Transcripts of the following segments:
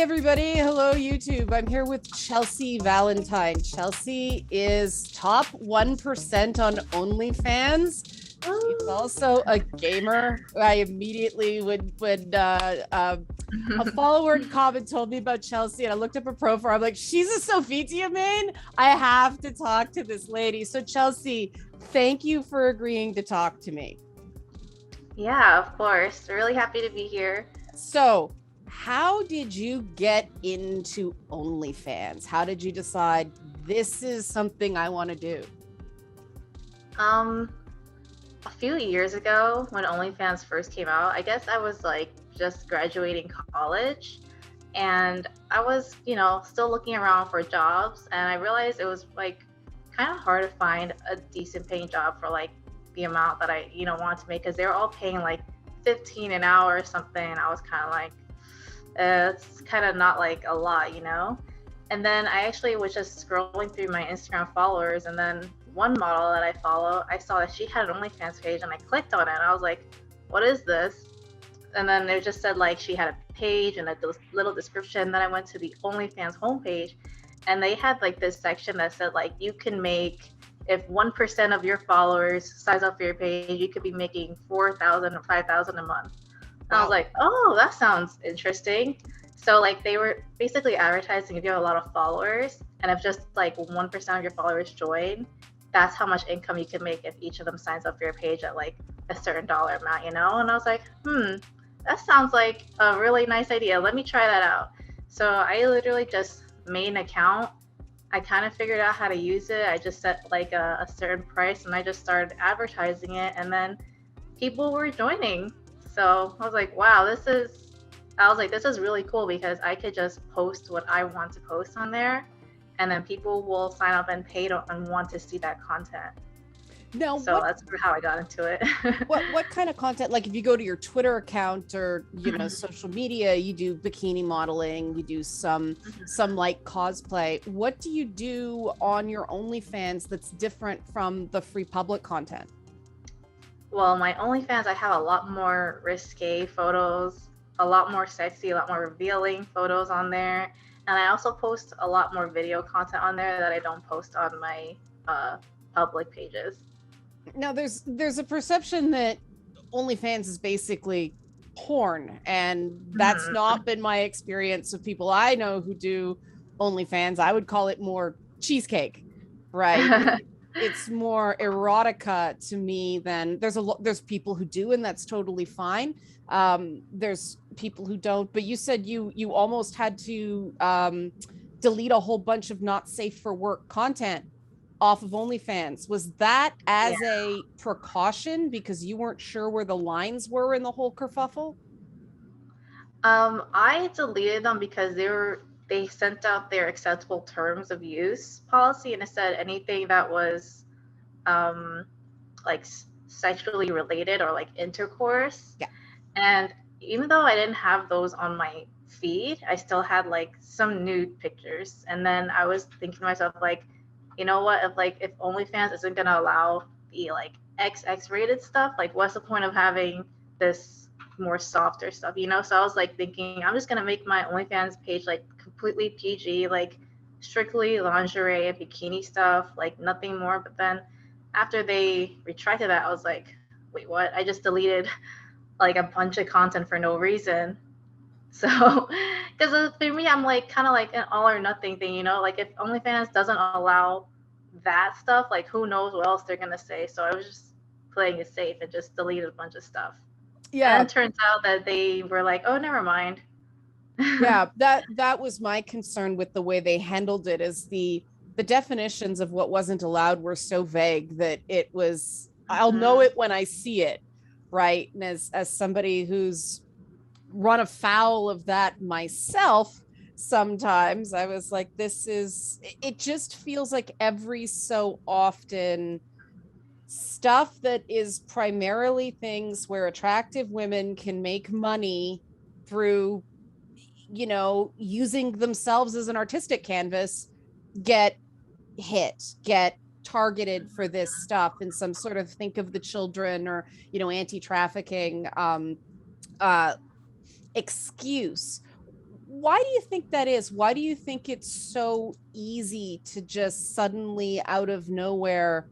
everybody. Hello, YouTube. I'm here with Chelsea Valentine. Chelsea is top 1% on OnlyFans. She's also a gamer. I immediately when a follower in comment told me about Chelsea and I looked up her profile. I'm like, she's a Sophitia main. I have to talk to this lady. So Chelsea, thank you for agreeing to talk to me. Yeah, of course. Really happy to be here. So how did you get into OnlyFans? How did you decide this is something I want to do? A few years ago when OnlyFans first came out, I guess I was like just graduating college and I was, still looking around for jobs, and I realized it was like kind of hard to find a decent paying job for like the amount that I, wanted to make, because they were all paying like 15 an hour or something. And I was kind of like, it's kind of not like a lot, And then I actually was just scrolling through my Instagram followers, and then one model that I follow, I saw that she had an OnlyFans page, and I clicked on it, and I was like, what is this? And then it just said like she had a page and a little description. Then I went to the OnlyFans homepage, and they had like this section that said like you can make, if 1% of your followers signs up for your page, you could be making 4,000 or 5,000 a month. And I was like, oh, that sounds interesting. So like they were basically advertising if you have a lot of followers, and if just like 1% of your followers join, that's how much income you can make if each of them signs up for your page at like a certain dollar amount, And I was like, that sounds like a really nice idea. Let me try that out. So I literally just made an account. I kind of figured out how to use it. I just set like a certain price, and I just started advertising it, and then people were joining. So I was like, wow, this is really cool, because I could just post what I want to post on there, and then people will sign up and pay and want to see that content. Now, that's how I got into it. what kind of content? Like if you go to your Twitter account or social media, you do bikini modeling, you do some like cosplay. What do you do on your OnlyFans that's different from the free public content? Well, my OnlyFans, I have a lot more risque photos, a lot more sexy, a lot more revealing photos on there. And I also post a lot more video content on there that I don't post on my public pages. Now, there's a perception that OnlyFans is basically porn, and that's not been my experience with people I know who do OnlyFans. I would call it more cheesecake, right? It's more erotica to me than there's people who do, and that's totally fine. There's people who don't, but you said you almost had to delete a whole bunch of not safe for work content off of OnlyFans. Was that as a precaution because you weren't sure where the lines were in the whole kerfuffle? I deleted them because they sent out their acceptable terms of use policy, and it said anything that was like sexually related or like intercourse. Yeah. And even though I didn't have those on my feed, I still had like some nude pictures. And then I was thinking to myself, like, you know what, if OnlyFans isn't gonna allow the like XX rated stuff, like what's the point of having this more softer stuff, So I was like thinking, I'm just gonna make my OnlyFans page like completely PG, like strictly lingerie and bikini stuff, like nothing more. But then after they retracted that, I was like, wait, what? I just deleted like a bunch of content for no reason. So, because for me, I'm like kind of like an all or nothing thing, Like if OnlyFans doesn't allow that stuff, like who knows what else they're gonna say. So I was just playing it safe and just deleted a bunch of stuff. Yeah. And it turns out that they were like, oh, never mind. Yeah, that was my concern with the way they handled it, is the definitions of what wasn't allowed were so vague that it was, I'll know it when I see it, right? And as somebody who's run afoul of that myself, sometimes I was like, it just feels like every so often stuff that is primarily things where attractive women can make money through, using themselves as an artistic canvas, get targeted for this stuff in some sort of think of the children or, anti-trafficking excuse. Why do you think that is? Why do you think it's so easy to just suddenly out of nowhere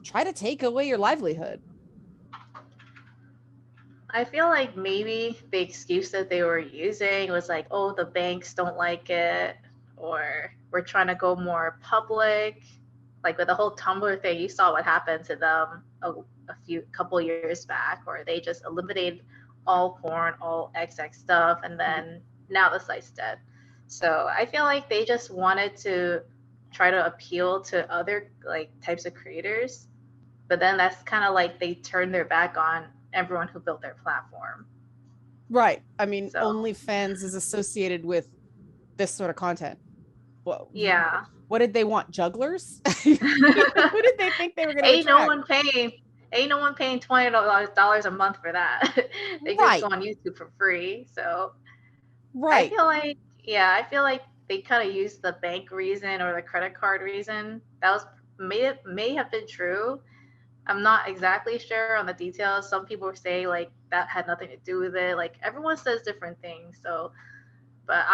try to take away your livelihood? I feel like maybe the excuse that they were using was like, oh, the banks don't like it, or we're trying to go more public. Like with the whole Tumblr thing, you saw what happened to them a couple years back, or they just eliminated all porn, all XX stuff, and then now the site's dead. So I feel like they just wanted to try to appeal to other like types of creators, but then that's kind of like they turned their back on everyone who built their platform. Right. I mean, So OnlyFans is associated with this sort of content. Well, yeah. what did they want? Jugglers? Who did they think they were going to ain't attract? no one paying $20 a month for that. They just go on YouTube for free. So right. I feel like they kind of used the bank reason or the credit card reason. That may have been true. I'm not exactly sure on the details. Some people say like that had nothing to do with it. Like everyone says different things. So, but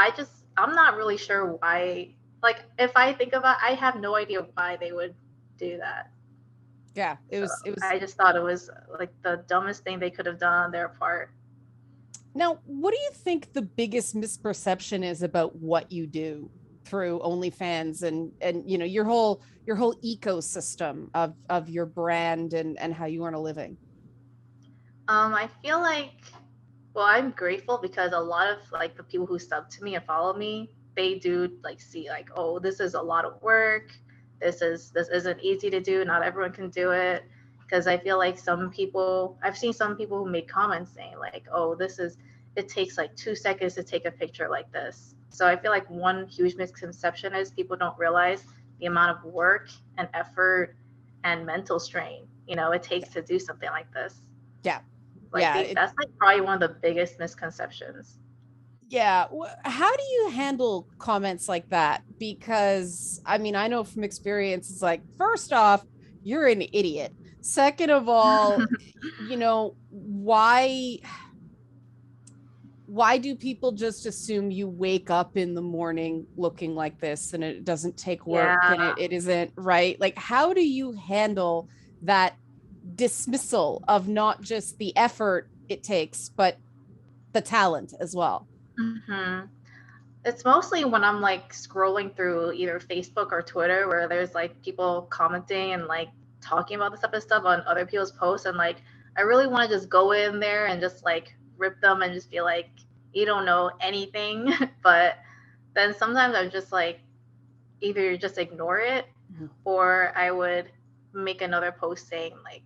I'm not really sure why. Like if I think about, I have no idea why they would do that. Yeah, it was. I just thought it was like the dumbest thing they could have done on their part. Now, what do you think the biggest misperception is about what you do through OnlyFans and you know your whole ecosystem of your brand and how you earn a living? I feel like, well, I'm grateful because a lot of like the people who sub to me and follow me, they do like see like, oh, this is a lot of work. This isn't easy to do. Not everyone can do it. Because I feel like I've seen some people who make comments saying like, oh, it takes like 2 seconds to take a picture like this. So I feel like one huge misconception is people don't realize the amount of work and effort and mental strain, it takes to do something like this. Yeah. That's like probably one of the biggest misconceptions. Yeah. How do you handle comments like that? Because I mean, I know from experience, it's like, first off, you're an idiot. Second of all, why do people just assume you wake up in the morning looking like this and it doesn't take work and it isn't right? Like, how do you handle that dismissal of not just the effort it takes, but the talent as well? Mm-hmm. It's mostly when I'm like scrolling through either Facebook or Twitter where there's like people commenting and like talking about this type of stuff on other people's posts, and like I really want to just go in there and just like rip them and just be like, you don't know anything. But then sometimes I'm just like either just ignore it, or I would make another post saying like,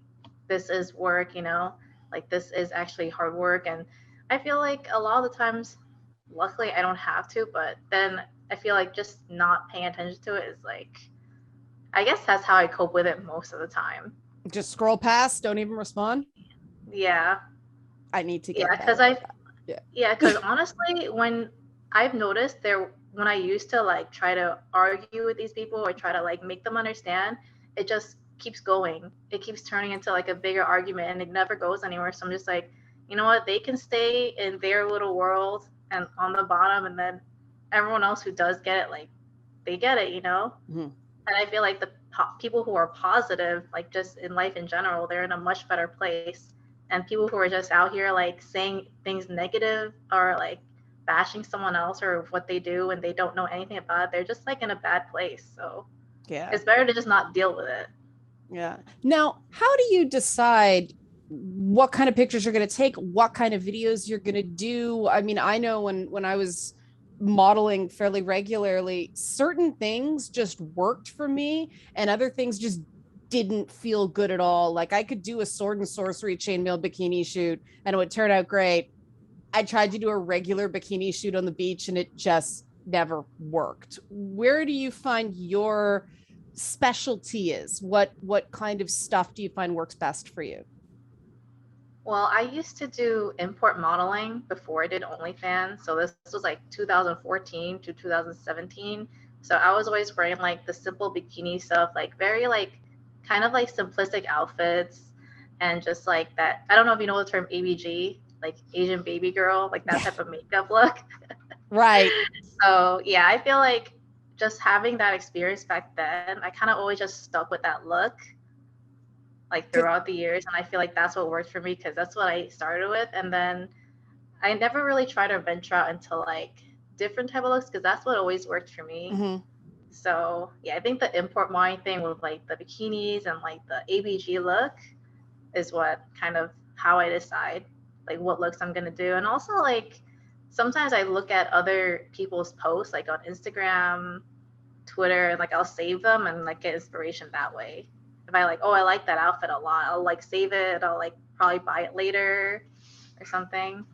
this is work, like this is actually hard work. And I feel like a lot of the times, luckily I don't have to, but then I feel like just not paying attention to it is like, I guess that's how I cope with it most of the time. Just scroll past, don't even respond. Yeah. I need to get because honestly, when I've noticed when I used to like try to argue with these people or try to like make them understand, it just keeps going. It keeps turning into like a bigger argument and it never goes anywhere. So I'm just like, you know what? They can stay in their little world and on the bottom, and then everyone else who does get it, like they get it, Mm-hmm. And I feel like the people who are positive, like just in life in general, they're in a much better place. And people who are just out here like saying things negative or like bashing someone else or what they do and they don't know anything about it, they're just like in a bad place. So yeah, it's better to just not deal with it. Yeah. Now, how do you decide what kind of pictures you're going to take, what kind of videos you're going to do? I mean, I know when I was modeling fairly regularly, certain things just worked for me and other things just didn't feel good at all. Like I could do a sword and sorcery chainmail bikini shoot and it would turn out great. I tried to do a regular bikini shoot on the beach and it just never worked. Where do you find your specialty is? What kind of stuff do you find works best for you? Well, I used to do import modeling before I did OnlyFans. So this was like 2014 to 2017. So I was always wearing like the simple bikini stuff, like very like kind of like simplistic outfits and just like that. I don't know if you know the term ABG, like Asian baby girl, like that type of makeup look. Right. So yeah, I feel like just having that experience back then, I kind of always just stuck with that look like throughout the years, and I feel like that's what worked for me because that's what I started with, and then I never really tried to venture out into like different type of looks because that's what always worked for me. Mm-hmm. So yeah, I think the import wine thing with like the bikinis and like the ABG look is what kind of how I decide like what looks I'm gonna do. And also like sometimes I look at other people's posts like on Instagram, Twitter, and like I'll save them and like get inspiration that way. If I like, oh, I like that outfit a lot, I'll like save it. I'll like probably buy it later or something.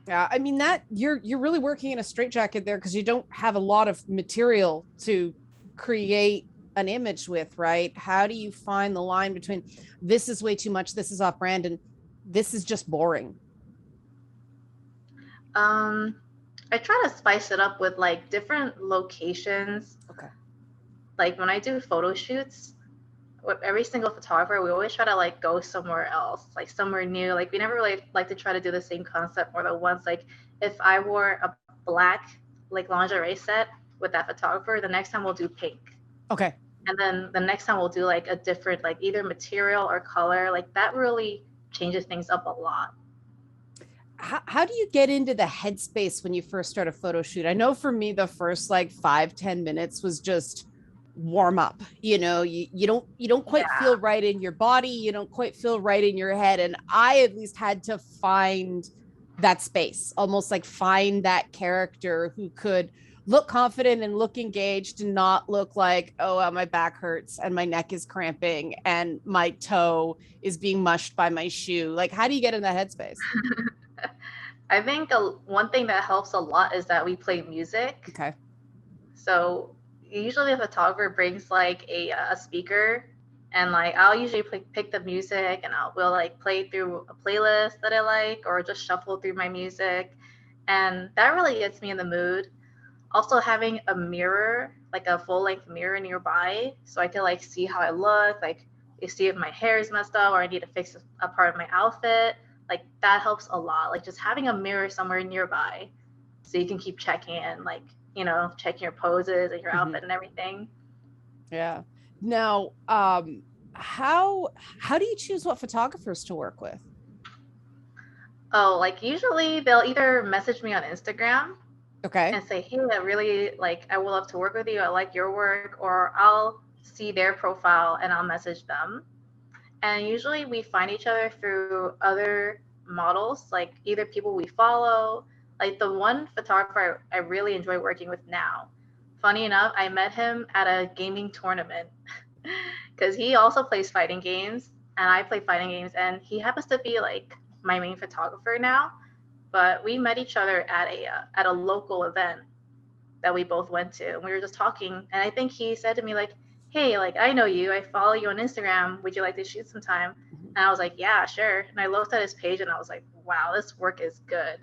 Yeah, I mean that you're really working in a straitjacket there because you don't have a lot of material to create an image with, right? How do you find the line between this is way too much, this is off brand, and this is just boring? Um, I try to spice it up with like different locations. Okay. Like when I do photo shoots, with every single photographer, we always try to like go somewhere else, like somewhere new. Like we never really like to try to do the same concept more than once. Like if I wore a black like lingerie set with that photographer, the next time we'll do pink. Okay. And then the next time we'll do like a different like either material or color. Like that really changes things up a lot. How do you get into the headspace when you first start a photo shoot? I know for me, the first like 5-10 minutes was just warm up. You don't quite Yeah. feel right in your body. You don't quite feel right in your head. And I at least had to find that space, almost like find that character who could look confident and look engaged and not look like, oh, my back hurts and my neck is cramping and my toe is being mushed by my shoe. Like, how do you get in that headspace? I think one thing that helps a lot is that we play music. Okay. So usually a photographer brings like a speaker, and like I'll usually pick the music and we'll like play through a playlist that I like or just shuffle through my music, and that really gets me in the mood. Also having a mirror, like a full length mirror nearby, so I can like see how I look, like you see if my hair is messed up or I need to fix a part of my outfit. Like that helps a lot. Like just having a mirror somewhere nearby so you can keep checking in, like, checking your poses and your Mm-hmm. outfit and everything. Yeah. Now, how do you choose what photographers to work with? Oh, like usually they'll either message me on Instagram Okay. and say, hey, I really like, I would love to work with you. I like your work. Or I'll see their profile and I'll message them. And usually we find each other through other models, like either people we follow. Like the one photographer I really enjoy working with now. Funny enough, I met him at a gaming tournament because he also plays fighting games and I play fighting games, and he happens to be like my main photographer now. But we met each other at a local event that we both went to, and we were just talking, and I think he said to me like, hey, like I know you, I follow you on Instagram, would you like to shoot sometime? Mhm. And I was like, yeah, sure. And I looked at his page and I was like, wow, this work is good.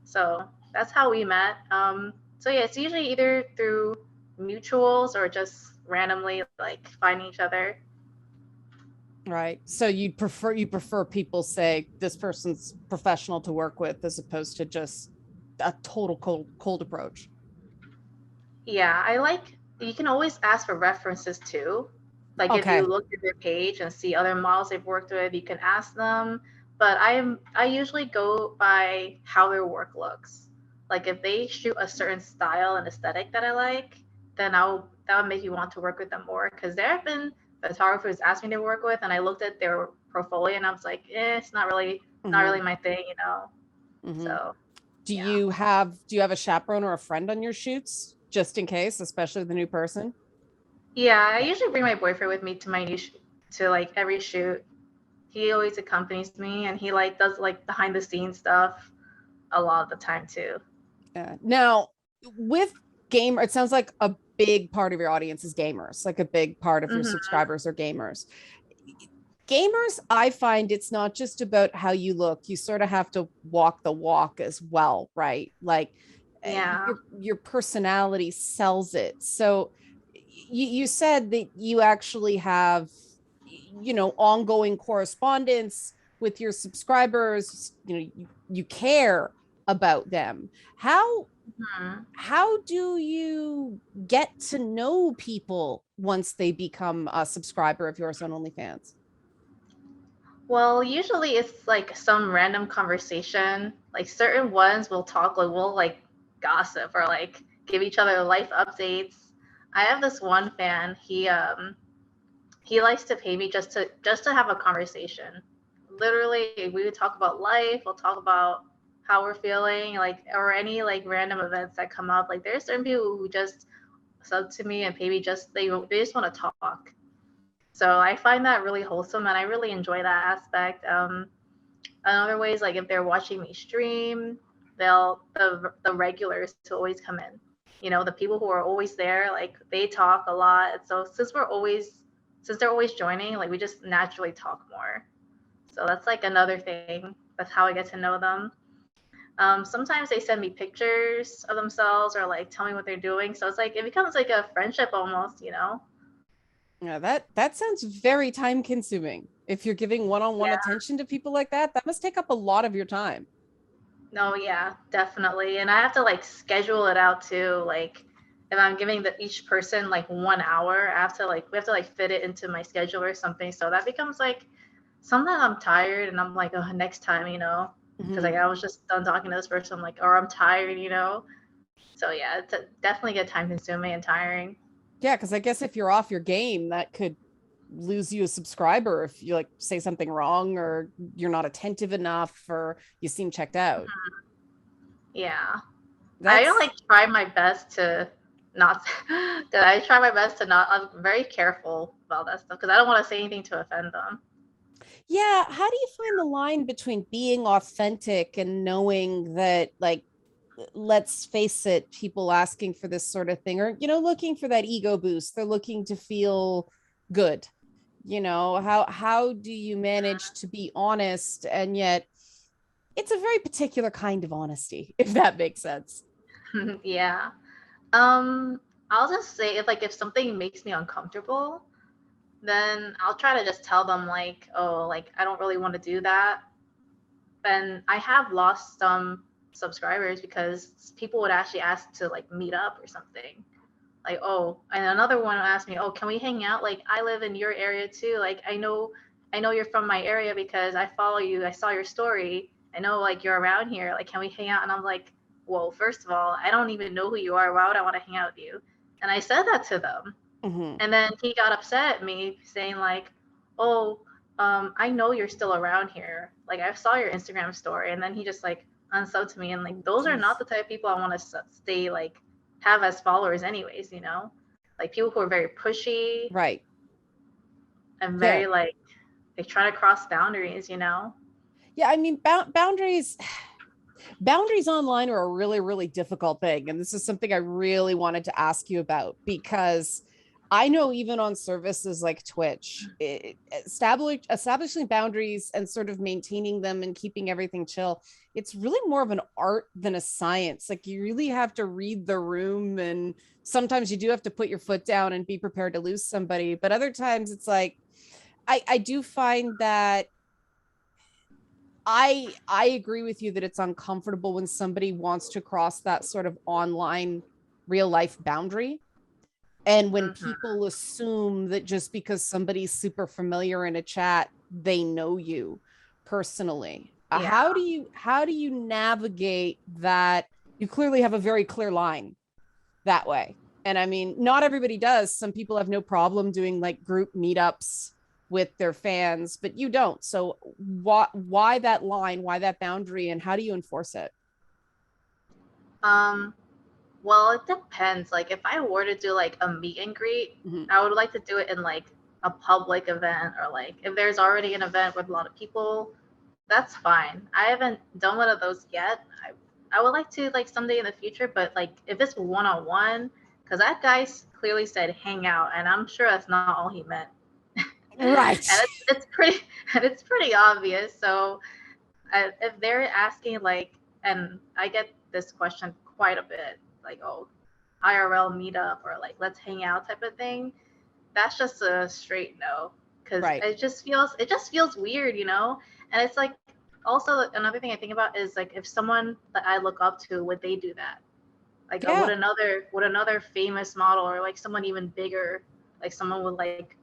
So that's how we met. So yeah, it's usually either through mutuals or just randomly like finding each other. Right. So you prefer people say this person's professional to work with as opposed to just a total cold approach. Yeah, I like, you can always ask for references too. Like if you Okay. look at their page and see other models they've worked with, you can ask them. But I usually go by how their work looks. Like if they shoot a certain style and aesthetic that I like, then that would make you want to work with them more. Because there have been photographers asked me to work with, and I looked at their portfolio and I was like, it's not Hmm. really my thing. Hmm. So Do yeah. you have a chaperone or a friend on your shoots just in case, especially the new person? Yeah, I usually bring my boyfriend with me to to like every shoot. He always accompanies me, and he like does like behind the scenes stuff a lot of the time too. Yeah. Now, with gamer, it sounds like a big part of your audience is gamers, like a big part of your Hmm. subscribers are gamers. Gamers, I find it's not just about how you look. You sort of have to walk the walk as well, right? Like Yeah. your personality sells it. So you said that you actually have, ongoing correspondence with your subscribers. You care about them. How How do you get to know people once they become a subscriber of yours on OnlyFans? Well, usually it's like some random conversation. Like certain ones will talk, like we'll like gossip or like give each other life updates. I have this one fan. He likes to pay me just to have a conversation. Literally, we would talk about life. We'll talk about how we're feeling, like or any like random events that come up. Like there's certain people who just sub to me and pay me just they just want to talk. So I find that really wholesome, and I really enjoy that aspect. Another ways, like if they're watching me stream, the regulars to always come in. You know, the people who are always there, like they talk a lot. And so since they're always joining, like we just naturally talk more. So that's like another thing. That's how I get to know them. Sometimes they send me pictures of themselves or like tell me what they're doing. So it's like it becomes like a friendship almost, you know? Yeah, that sounds very time consuming. If you're giving one-on-one Yeah. attention to people like that must take up a lot of your time. No, yeah, definitely. And I have to like schedule it out too. Like if I'm giving each person like 1 hour, we have to like fit it into my schedule or something. So that becomes like sometimes I'm tired and I'm like, oh, next time, you know, because like I was just done talking to this person, I'm like, or I'm tired, you know. So yeah, it's definitely get time consuming and tiring. Yeah, because I guess if you're off your game, that could lose you a subscriber if you like say something wrong or you're not attentive enough or you seem checked out. Yeah. I That's like try my best to not that I try my best to not I'm very careful about that stuff because I don't want to say anything to offend them. Yeah, how do you find the line between being authentic and knowing that, like, let's face it, people asking for this sort of thing or, looking for that ego boost, they're looking to feel good. How do you manage to be honest and yet it's a very particular kind of honesty, if that makes sense. Yeah. Um, I'll just say if something makes me uncomfortable, then I'll try to just tell them like, oh, like I don't really want to do that. And I have lost some subscribers because people would actually ask to like meet up or something. Like, oh, and another one asked me, oh, can we hang out? Like I live in your area too. Like I know you're from my area because I follow you. I saw your story. I know like you're around here. Like, can we hang out? And I'm like, whoa, first of all, I don't even know who you are. Why would I want to hang out with you? And I said that to them. Mm-hmm. And then he got upset at me saying like, oh, I know you're still around here. Like I saw your Instagram story. And then he just like unsubbed to me. And like, those are not the type of people I want to stay like have as followers anyways, you know? Like people who are very pushy Right. and Yeah. very like they try to cross boundaries, you know? Yeah, I mean, boundaries online are a really, really difficult thing. And this is something I really wanted to ask you about because I know even on services like Twitch, establishing boundaries and sort of maintaining them and keeping everything chill, it's really more of an art than a science. Like you really have to read the room, and sometimes you do have to put your foot down and be prepared to lose somebody. But other times it's like, I do find that I agree with you that it's uncomfortable when somebody wants to cross that sort of online real life boundary. And when people assume that just because somebody's super familiar in a chat, they know you personally. Yeah. How do you navigate that? You clearly have a very clear line that way. And I mean, not everybody does. Some people have no problem doing like group meetups with their fans, but you don't. So why that line? Why that boundary? And how do you enforce it? Um, well, it depends. Like if I were to do like a meet and greet, Mm-hmm. I would like to do it in like a public event or like if there's already an event with a lot of people, that's fine. I haven't done one of those yet. I would like to like someday in the future, but like if it's one on one, because that guy clearly said hang out, and I'm sure that's not all he meant. Right. And it's pretty and it's pretty obvious. So if they're asking like, and I get this question quite a bit, like oh, IRL meetup or like let's hang out type of thing, that's just a straight no because Right. it just feels weird, you know. And it's like also another thing I think about is like if someone that I look up to, would they do that? Like Yeah. would another famous model or like someone even bigger, like someone with like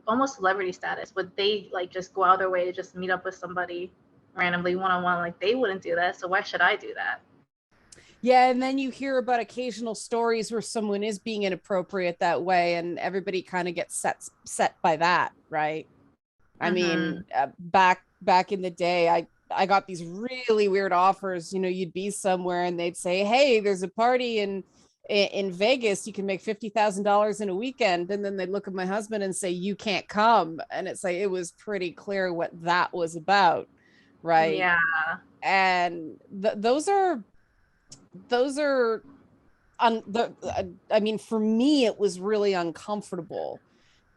almost celebrity status, would they like just go out of their way to just meet up with somebody randomly one on one? Like they wouldn't do that. So why should I do that? Yeah, and then you hear about occasional stories where someone is being inappropriate that way, and everybody kind of gets set by that, right? I Mm-hmm. mean, back in the day, I got these really weird offers. You know, you'd be somewhere and they'd say, "Hey, there's a party in Vegas. You can make $50,000 in a weekend." And then they'd look at my husband and say, "You can't come." And it's like it was pretty clear what that was about, right? Yeah. And those are I mean, for me, it was really uncomfortable.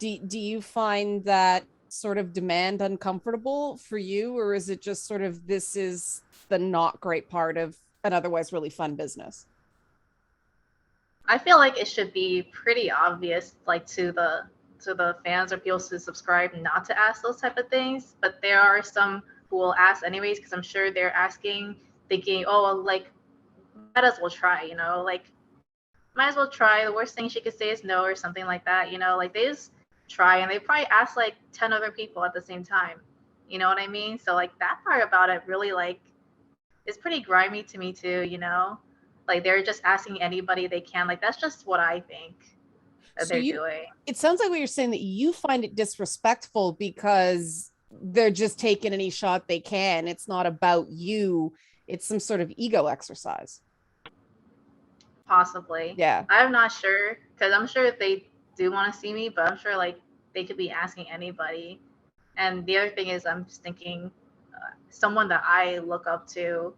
Do you find that sort of demand uncomfortable for you, or is it just sort of this is the not great part of an otherwise really fun business? I feel like it should be pretty obvious, like to the fans or people who subscribe, not to ask those type of things. But there are some who will ask anyways, because I'm sure they're asking, thinking, oh, well, like might as well try, you know, like might as well try. The worst thing she could say is no or something like that, you know, like they just try and they probably ask like 10 other people at the same time. You know what I mean? So like that part about it really like is pretty grimy to me too, you know? Like they're just asking anybody they can. Like that's just what I think that So they're you, doing. it sounds like what you're saying that you find it disrespectful because they're just taking any shot they can. It's not about you. It's some sort of ego exercise. Possibly. Yeah. I'm not sure because I'm sure if they do want to see me, but I'm sure like they could be asking anybody. And the other thing is, I'm just thinking someone that I look up to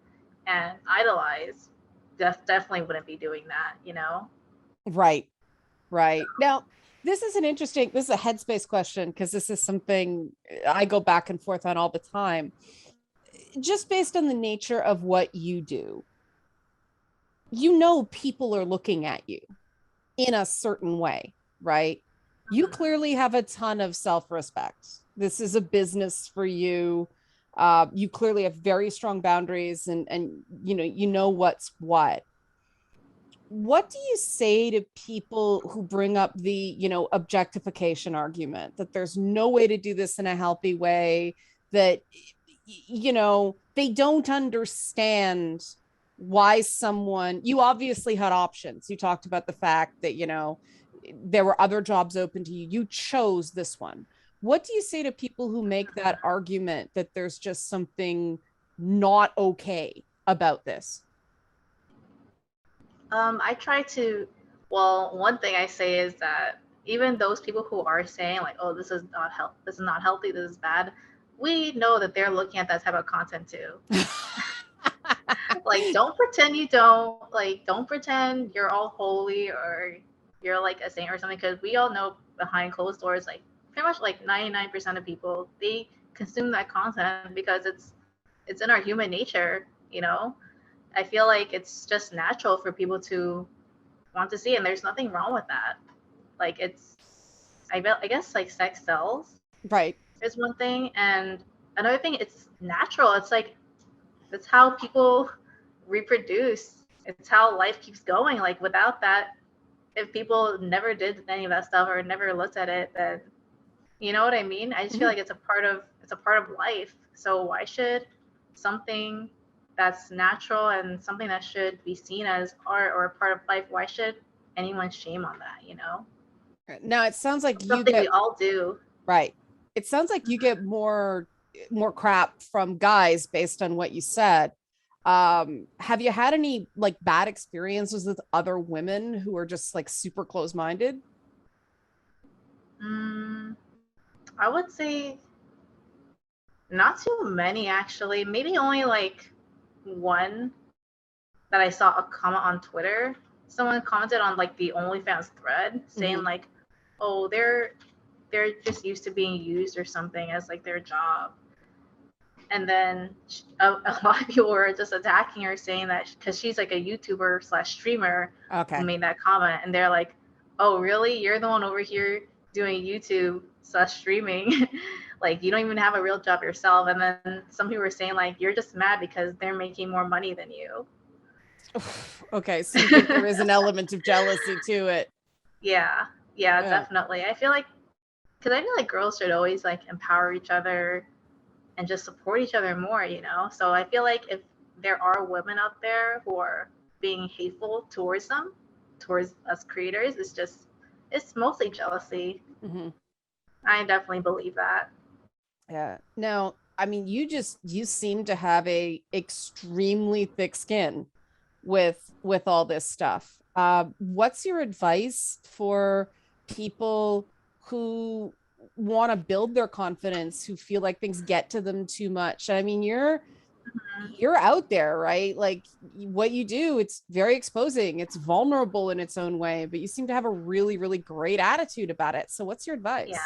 and idolize definitely wouldn't be doing that, you know? Right. Right. Now, this is a headspace question because this is something I go back and forth on all the time. Just based on the nature of what you do, you know, people are looking at you in a certain way, right? You clearly have a ton of self respect. This is a business for you. You clearly have very strong boundaries and you know what's what do you say to people who bring up the objectification argument that there's no way to do this in a healthy way, that they don't understand why someone, you obviously had options, you talked about the fact that there were other jobs open to you, you chose this one. What do you say to people who make that argument that there's just something not okay about this? I try to, well, one thing I say is that even those people who are saying like, oh, this is not healthy, this is bad, we know that they're looking at that type of content too. Like, don't pretend you're all holy or you're like a saint or something, because we all know behind closed doors, like pretty much like 99% of people, they consume that content because it's in our human nature, you know? I feel like it's just natural for people to want to see, and there's nothing wrong with that. Like I guess like sex sells Right. is one thing, and another thing, it's natural. It's like that's how people reproduce. It's how life keeps going. Like without that, if people never did any of that stuff or never looked at it, then you know what I mean? I just feel Mhm. like it's a part of life. So why should something that's natural and something that should be seen as art or a part of life, why should anyone shame on that, you know? Now it sounds like It's you something we get all do. right. It sounds like you get more crap from guys based on what you said. Have you had any like bad experiences with other women who are just like super close-minded? Mm, I would say not too many actually. Maybe only like one that I saw a comment on Twitter. Someone commented on like the OnlyFans thread saying Mm-hmm. like, "Oh, they're just used to being used or something as like their job." And then a lot of people were just attacking her, saying that because she's like a YouTuber slash streamer who Okay. made that comment, and they're like, "Oh, really? You're the one over here doing YouTube slash streaming." Like you don't even have a real job yourself. And then some people were saying like you're just mad because they're making more money than you. Okay, so you think there is an element of jealousy to it. Yeah, yeah, definitely. I feel like, because I feel like girls should always like empower each other and just support each other more, you know? So I feel like if there are women out there who are being hateful towards them, towards us creators, it's mostly jealousy. Mm-hmm. I definitely believe that. Yeah. Now, I mean, you seem to have a extremely thick skin with all this stuff. What's your advice for people who want to build their confidence, who feel like things get to them too much? I mean, Mhm. you're out there, right? Like what you do, it's very exposing, it's vulnerable in its own way, but you seem to have a really, really great attitude about it. So what's your Yeah. advice?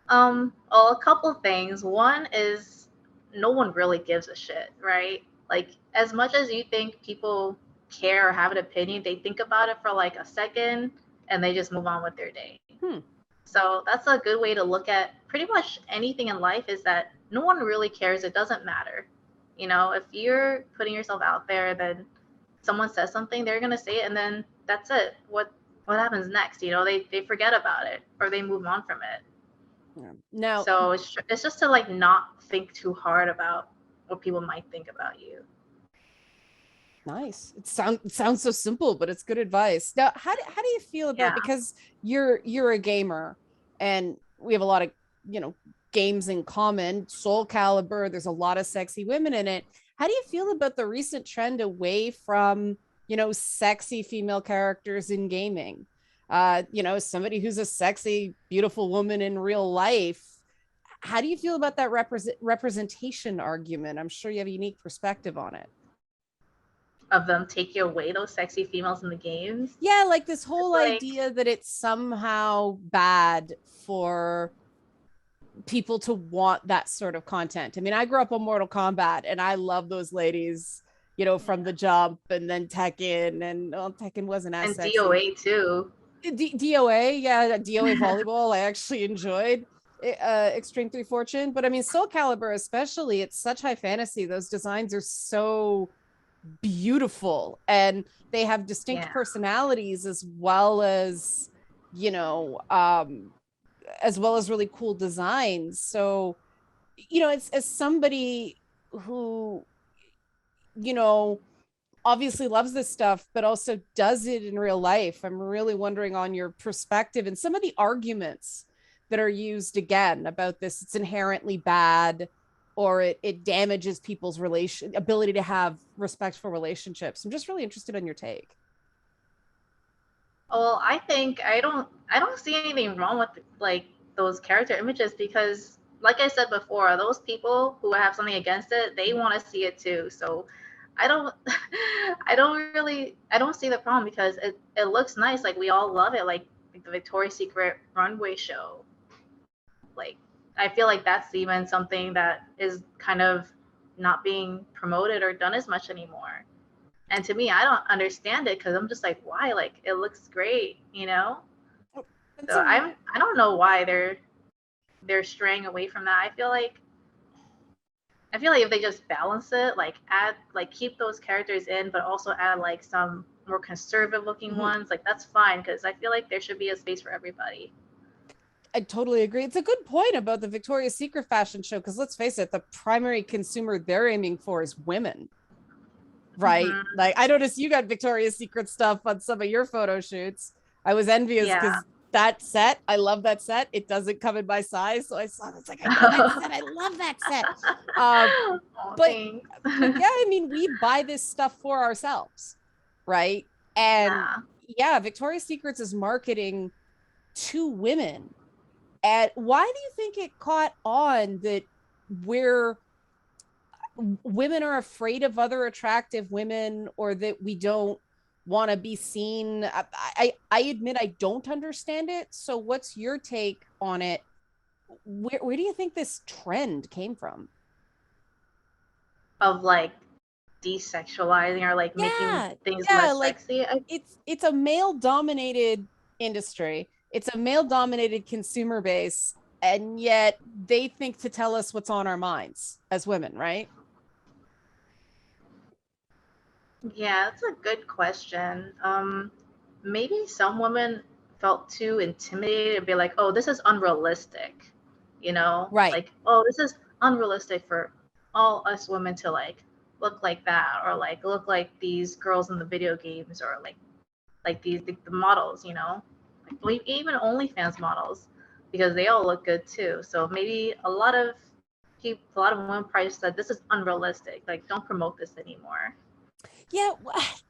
Well, a couple things. One is no one really gives a shit, right? Like, as much as you think people care or have an opinion, they think about it for like a second and they just move on with their day. Hmm. So that's a good way to look at pretty much anything in life, is that no one really cares. It doesn't matter. You know, if you're putting yourself out there, then someone says something, they're gonna say it, and then that's it. What happens next? You know, they forget about it or they move on from it. Yeah. Now, So it's just to like not think too hard about what people might think about you. nice. It sounds so simple, but it's good advice. Now, how do you feel about, Yeah. because you're a gamer and we have a lot of, you know, games in common, Soul Calibur, there's a lot of sexy women in it. How do you feel about the recent trend away from, you know, sexy female characters in gaming? You know, somebody who's a sexy, beautiful woman in real life. How do you feel about that representation argument? I'm sure you have a unique perspective on it. Of them taking away those sexy females in the games. Yeah, like this It's whole like, idea that it's somehow bad for people to want that sort of content. I mean, I grew up on Mortal Kombat and I love those ladies, you know, from yeah. the jump, and then Tekken, and well, Tekken wasn't as And sexy. DOA too. DOA, yeah, DOA volleyball, I actually enjoyed. Extreme Three Fortune, but I mean, Soul Calibur, especially, it's such high fantasy. Those designs are so beautiful and they have distinct Yeah. personalities, as well as, you know, as well as really cool designs. So, you know, it's as somebody who, you know, obviously loves this stuff but also does it in real life, I'm really wondering on your perspective and some of the arguments that are used again about this. It's inherently bad, or it damages people's relation ability to have respectful relationships. I'm just really interested in your take. Well, I think I don't see anything wrong with like those character images, because like I said before, those people who have something against it, they want to see it too. So I don't I don't see the problem, because it looks nice. Like we all love it. Like the Victoria's Secret runway show. Like I feel like that's even something that is kind of not being promoted or done as much anymore. And to me, I don't understand it, because I'm just like, why? Like it looks great, you know? That's So a I don't know why they're straying away from that. I feel like if they just balance it, like add like keep those characters in, but also add like some more conservative looking Mhm. ones, like that's fine, because I feel like there should be a space for everybody. I totally agree. It's a good point about the Victoria's Secret fashion show, because let's face it, the primary consumer they're aiming for is women, right? Hmm. Like I noticed you got Victoria's Secret stuff on some of your photo shoots. I was envious Yeah. because that set, I love that set. It doesn't come in my size, so I saw this like, I know that set. I love that set. Um, Oh, but thanks. yeah, I mean, we buy this stuff for ourselves, right? And Yeah. yeah, Victoria's Secrets is marketing to women. And why do you think it caught on that we're women are afraid of other attractive women, or that we don't want to be seen? I admit I don't understand it. So what's your take on it? Where do you think this trend came from? Of like desexualizing or like making Yeah, things yeah, less like sexy. it's a male dominated industry. It's a male dominated consumer base, and yet they think to tell us what's on our minds as women, right? Yeah, that's a good question. Maybe some women felt too intimidated and be like, oh, this is unrealistic, Right. like, oh, this is unrealistic for all us women to like look like that or like look like these girls in the video games or like these the models, like even OnlyFans models because they all look good too. So maybe a lot of women probably said this is unrealistic. Like, don't promote this anymore. Yeah,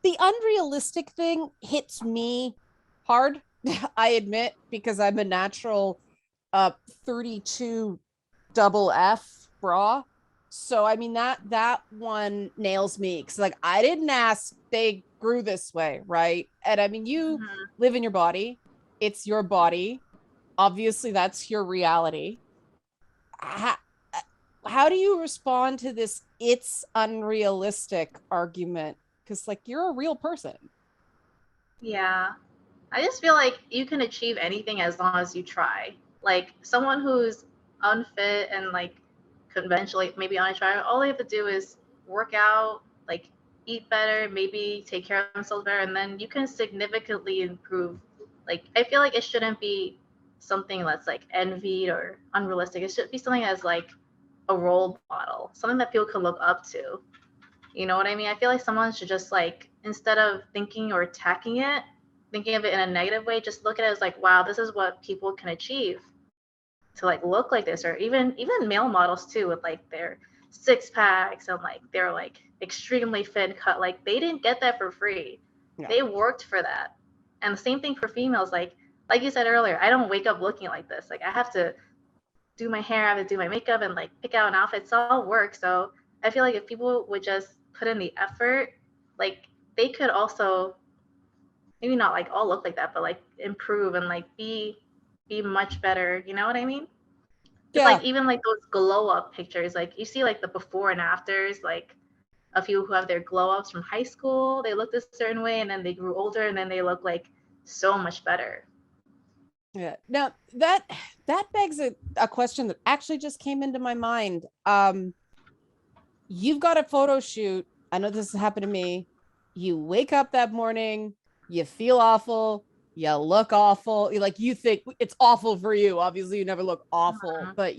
the unrealistic thing hits me hard, I admit, because I'm a natural 32 double F bra. So I mean that one nails me because like I didn't ask, they grew this way, right? And I mean you Mhm. live in your body, it's your body. Obviously, that's your reality. How, how do you respond to this it's unrealistic argument? Because like you're a real person. Yeah. I just feel like you can achieve anything as long as you try. Like someone who's unfit and like conventionally maybe on a try, all they have to do is work out, like eat better, maybe take care of themselves better, and then you can significantly improve. Like I feel like it shouldn't be something that's like envied or unrealistic. It should be something that's like a role model, something that people can look up to. You know what I mean? I feel like someone should just like instead of thinking or attacking it, thinking of it in a negative way, just look at it as like, wow, this is what people can achieve to like look like this, or even male models too with like their six packs and like they're like extremely fit cut. Like they didn't get that for free. Yeah. They worked for that. And the same thing for females, like you said earlier, I don't wake up looking like this. Like I have to do my hair, I have to do my makeup and like pick out an outfit. It's all work. So I feel like if people would just put in the effort, like they could also maybe not like all look like that, but like improve and like be much better. You know what I mean? It's Yeah. like even like those glow up pictures, like you see like the before and afters, like a few who have their glow ups from high school, they looked a certain way and then they grew older and then they look like so much better. Yeah. Now that begs a question that actually just came into my mind. You've got a photo shoot. I know this has happened to me. You wake up that morning, you feel awful, you look awful. Like you think it's awful for you. Obviously, you never look awful, Mhm. but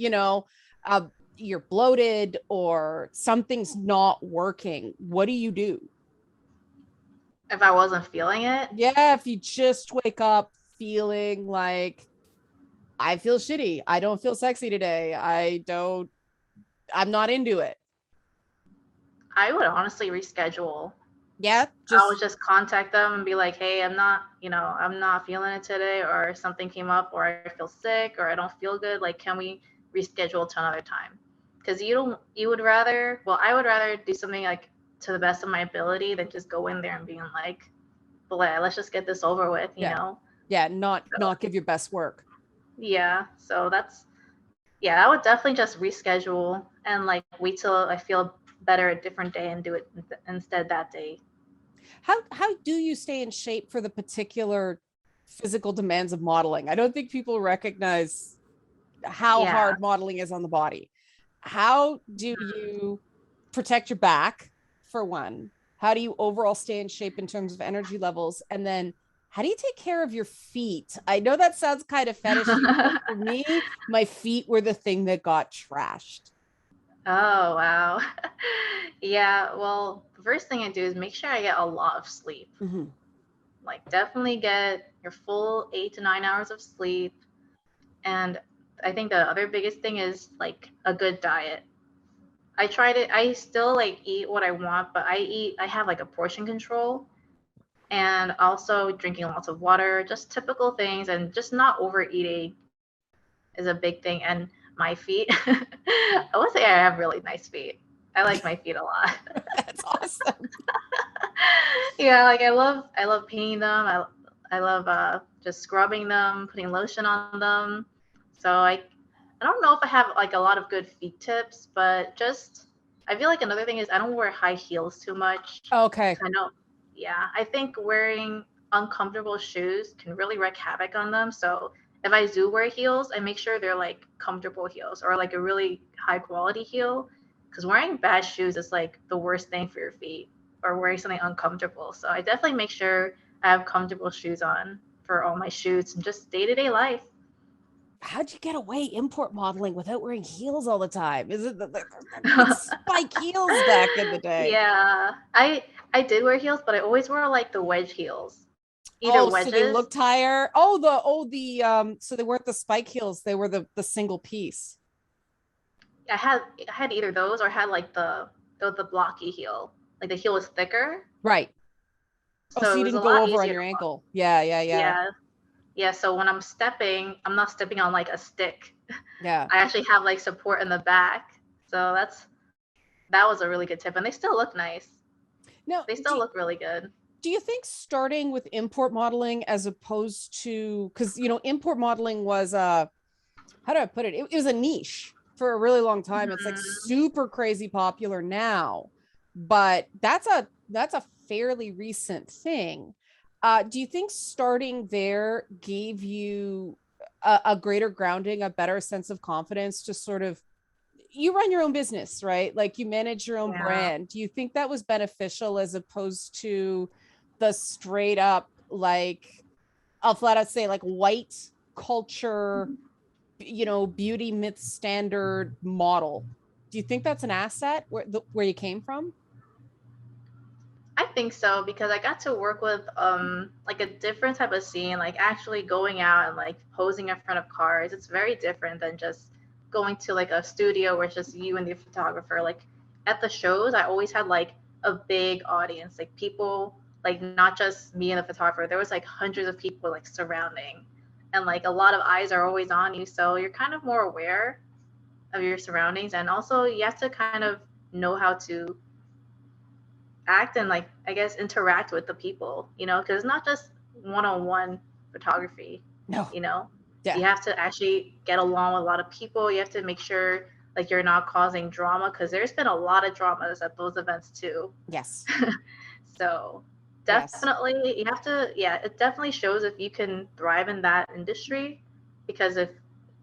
you're bloated or something's not working. What do you do? If I wasn't feeling it, Yeah, if you just wake up feeling like I feel shitty, I don't feel sexy today, I'm not into it. I would honestly reschedule. Yeah, I would just just contact them and be like, hey, I'm not feeling it today, or something came up, or I feel sick, or I don't feel good. Like, can we reschedule to another time? Because you would rather, well, I would rather do something like to the best of my ability than just go in there and being like, let's just get this over with, yeah, yeah, not So, not give your best work. yeah. So yeah, I would definitely just reschedule and like wait till I feel better a different day and do it instead that day. How do you stay in shape for the particular physical demands of modeling? I don't think people recognize how Yeah. hard modeling is on the body. How do you protect your back for one? How do you overall stay in shape in terms of energy levels? And then how do you take care of your feet? I know that sounds kind of fetishy, but for me, my feet were the thing that got trashed. Oh, wow. Yeah, well, the first thing I do is make sure I get a lot of sleep. Mm-hmm. Like, definitely get your full 8 to 9 hours of sleep. And I think the other biggest thing is like a good diet. I still like eat what I want, but I have like a portion control and also drinking lots of water, just typical things, and just not overeating is a big thing. And my feet, I would say I have really nice feet. I like my feet a lot. That's awesome. Yeah, like I love painting them. I love just scrubbing them, putting lotion on them. So I don't know if I have like a lot of good feet tips, but just I feel like another thing is I don't wear high heels too much. Okay. I know, yeah, I think wearing uncomfortable shoes can really wreak havoc on them. So if I do wear heels, I make sure they're like comfortable heels or like a really high quality heel, because wearing bad shoes is like the worst thing for your feet. or wearing something uncomfortable. So I definitely make sure I have comfortable shoes on for all my shoots and just day-to-day life. How'd you get away import modeling without wearing heels all the time? Is it the spike heels back in the day? Yeah, I did wear heels, but I always wore like the wedge heels, either Oh, so they wedges. looked higher. Oh, the so they weren't the spike heels, they were the single piece. I had either those or I had like the blocky heel. Like the heel was thicker, Right. Oh, so so it you was a didn't go lot over on easier your to walk. ankle. Yeah, yeah, yeah. Yeah, yeah. So when I'm stepping, I'm not stepping on like a stick. Yeah. I actually have like support in the back. So that was a really good tip, and they still look nice. Now, They still look really good. do you think starting with import modeling as opposed to, because import modeling was how do I put it? It was a niche for a really long time. It's like Mhm. super crazy popular now, but that's a fairly recent thing. Do you think starting there gave you a greater grounding, a better sense of confidence to sort of, you run your own business, right? Like you manage your own Yeah. brand. Do you think that was beneficial as opposed to the straight up, like, I'll flat out say, like, white culture, beauty myth standard model? Do you think that's an asset where you came from? I think so because I got to work with like a different type of scene, like actually going out and like posing in front of cars. It's very different than just going to like a studio where it's just you and the photographer. Like at the shows, I always had like a big audience, like people, like not just me and the photographer. There was like hundreds of people like surrounding, and like a lot of eyes are always on you, so you're kind of more aware of your surroundings, and also you have to kind of know how to act and like I guess interact with the people, because it's not just one-on-one photography, No. you know. Yeah. You have to actually get along with a lot of people. You have to make sure like you're not causing drama because there's been a lot of dramas at those events too. Yes. So Yes. definitely you have to, yeah, it definitely shows if you can thrive in that industry because if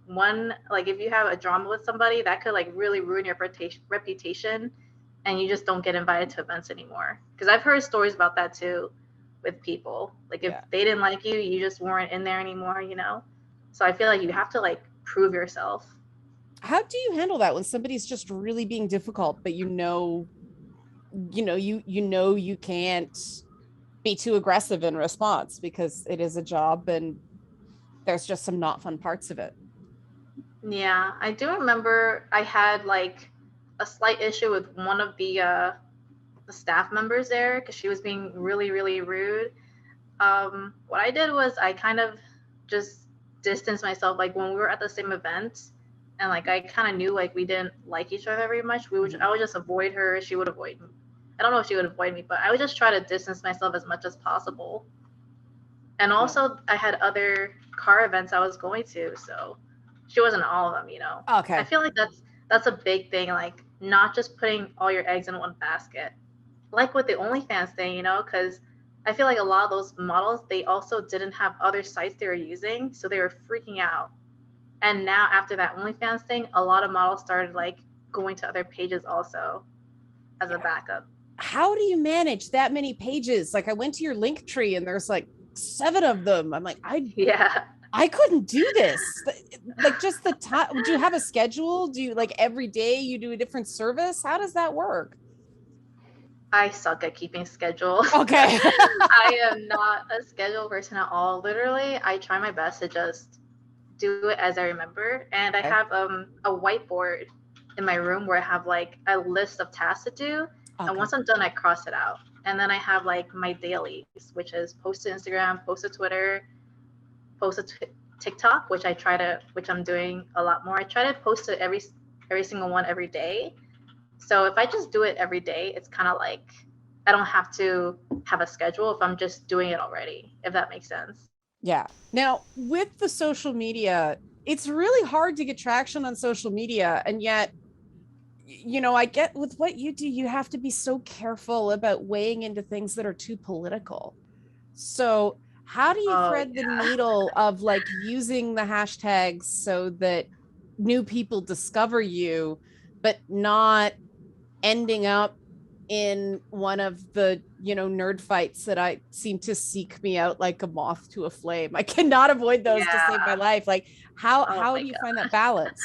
you have a drama with somebody that could like really ruin your reputation and you just don't get invited to events anymore. Because I've heard stories about that too with people. Like if Yeah. they didn't like you, you just weren't in there anymore. So I feel like you have to like prove yourself. How do you handle that when somebody's just really being difficult, but you can't be too aggressive in response because it is a job and there's just some not fun parts of it? Yeah, I do remember I had like a slight issue with one of the staff members there because she was being really, really rude. What I did was I kind of just distanced myself. Like when we were at the same event, and like I kind of knew like we didn't like each other very much. I would just avoid her. She would avoid me. I don't know if she would avoid me, but I would just try to distance myself as much as possible. And Yeah. also, I had other car events I was going to, so she wasn't all of them. I Okay. feel like that's a big thing, like not just putting all your eggs in one basket. Like with the OnlyFans thing, because I feel like a lot of those models, they also didn't have other sites they were using, so they were freaking out. And now after that OnlyFans thing, a lot of models started like going to other pages also as a Yeah. backup. How do you manage that many pages? Like I went to your link tree and there's like 7 of them. I'm like, Yeah. I couldn't do this. Like just the time. Do you have a schedule? Do you, like, every day you do a different service? How does that work? I suck at keeping schedule. Okay. I am not a schedule person at all. Literally, I try my best to just do it as I remember. And I Okay. have a whiteboard in my room where I have like a list of tasks to do. And Okay. once I'm done, I cross it out. And then I have like my dailies, which is post to Instagram, post to Twitter, post to TikTok, which I'm doing a lot more. I try to post to every single one every day. So if I just do it every day, it's kind of like I don't have to have a schedule if I'm just doing it already, if that makes sense. Yeah. Now, with the social media, it's really hard to get traction on social media. And yet, I get with what you do, you have to be so careful about weighing into things that are too political. So, how do you Oh, thread the needle of like using the hashtags so that new people discover you, but not ending up in one of the, nerd fights that I seem to seek me out like a moth to a flame. I cannot avoid those to save my life. Like how do you find that balance?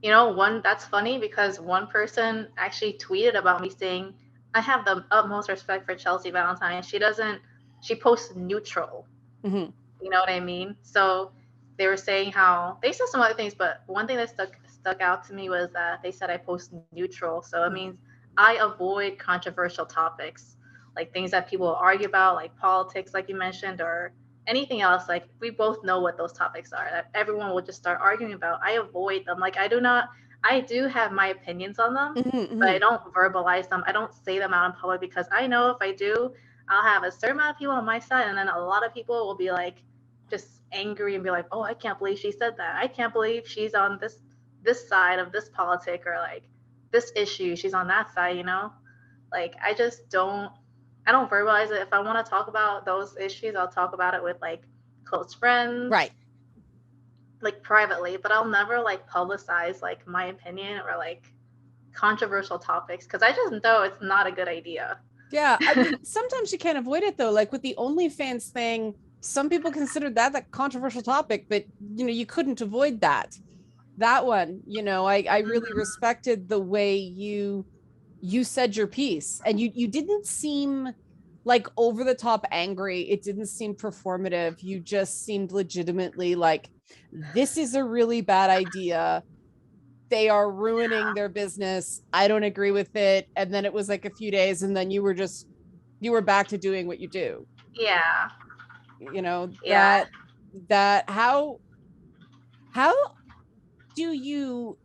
That's funny because one person actually tweeted about me saying, I have the utmost respect for Chelsea Valentine. She posts neutral. Mm-hmm. You know what I mean? So they were saying how they said some other things, but one thing that stuck out to me was that they said I post neutral. So it means I avoid controversial topics, like things that people argue about, like politics, like you mentioned, or anything else. Like we both know what those topics are that everyone will just start arguing about. I avoid them. Like I do have my opinions on them, Mm-hmm. but I don't verbalize them. I don't say them out in public because I know if I do, I'll have a certain amount of people on my side, and then a lot of people will be like just angry and be like, "Oh, I can't believe she said that. I can't believe she's on this side of this politic, or like this issue. She's on that side." Like I don't verbalize it. If I want to talk about those issues, I'll talk about it with like close friends, right? Like privately, but I'll never like publicize like my opinion or like controversial topics because I just know it's not a good idea. Yeah, I mean, sometimes you can't avoid it though. Like with the OnlyFans thing, some people considered that controversial topic, but you couldn't avoid that one. I really respected the way you said your piece, and you didn't seem like over the top angry. It didn't seem performative. You just seemed legitimately like, this is a really bad idea. They are ruining their business. I don't agree with it. And then it was like a few days, and then you were back to doing what you do. Yeah. That how do you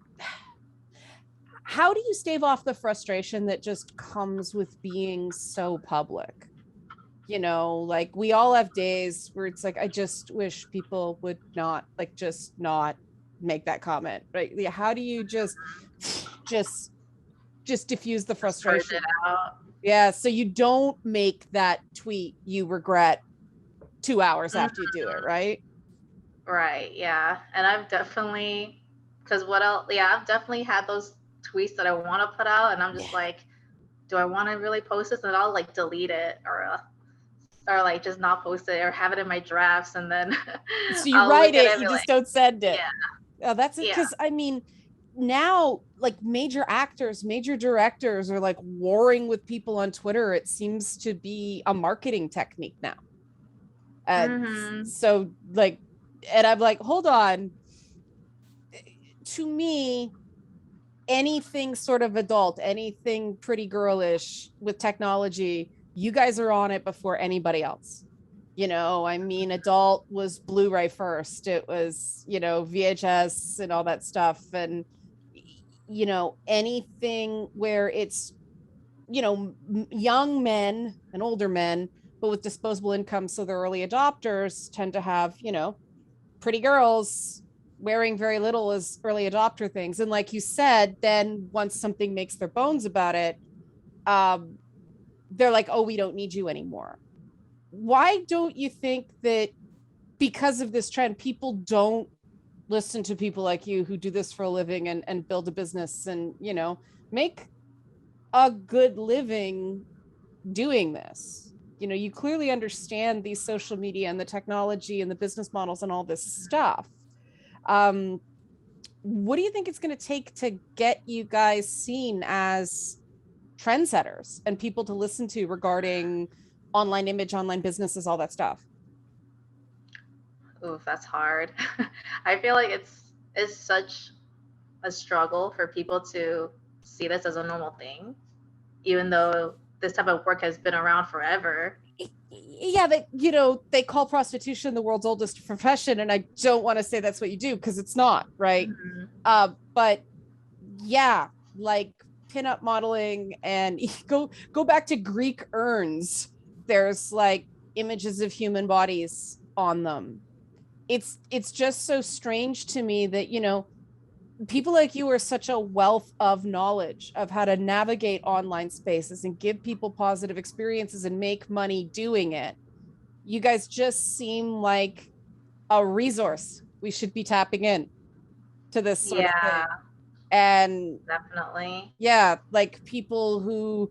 stave off the frustration that just comes with being so public? Like we all have days where it's like, I just wish people would not make that comment, right? Yeah, how do you just diffuse the frustration? Yeah, so you don't make that tweet you regret 2 hours after you do it, right? Right, yeah. And I've definitely, I've definitely had those tweets that I want to put out, and I'm just like, do I want to really post this? And I'll like delete it or like just not post it or have it in my drafts, and then so you write it, you just don't send it. Yeah. Oh, that's it. Because I mean, now like major actors, major directors are like warring with people on Twitter. It seems to be a marketing technique now. So like, and I'm like, hold on. To me, anything sort of adult, anything pretty girlish with technology, you guys are on it before anybody else. I mean, adult was Blu-ray first. It was, VHS and all that stuff. And, anything where it's, young men and older men, but with disposable income. So the early adopters tend to have, pretty girls wearing very little as early adopter things. And like you said, then once something makes their bones about it, they're like, oh, we don't need you anymore. Why don't you think that because of this trend, people don't listen to people like you who do this for a living and build a business and, make a good living doing this? You clearly understand these social media and the technology and the business models and all this stuff. What do you think it's going to take to get you guys seen as trendsetters and people to listen to regarding online image, online businesses, all that stuff? Oof, that's hard. I feel like it's such a struggle for people to see this as a normal thing, even though this type of work has been around forever. Yeah, they call prostitution the world's oldest profession, and I don't want to say that's what you do because it's not, right? But yeah, like pinup modeling, and go back to Greek urns. There's like images of human bodies on them. It's just so strange to me that people like you are such a wealth of knowledge of how to navigate online spaces and give people positive experiences and make money doing it. You guys just seem like a resource we should be tapping in to this sort of thing. And Definitely. yeah, like people who,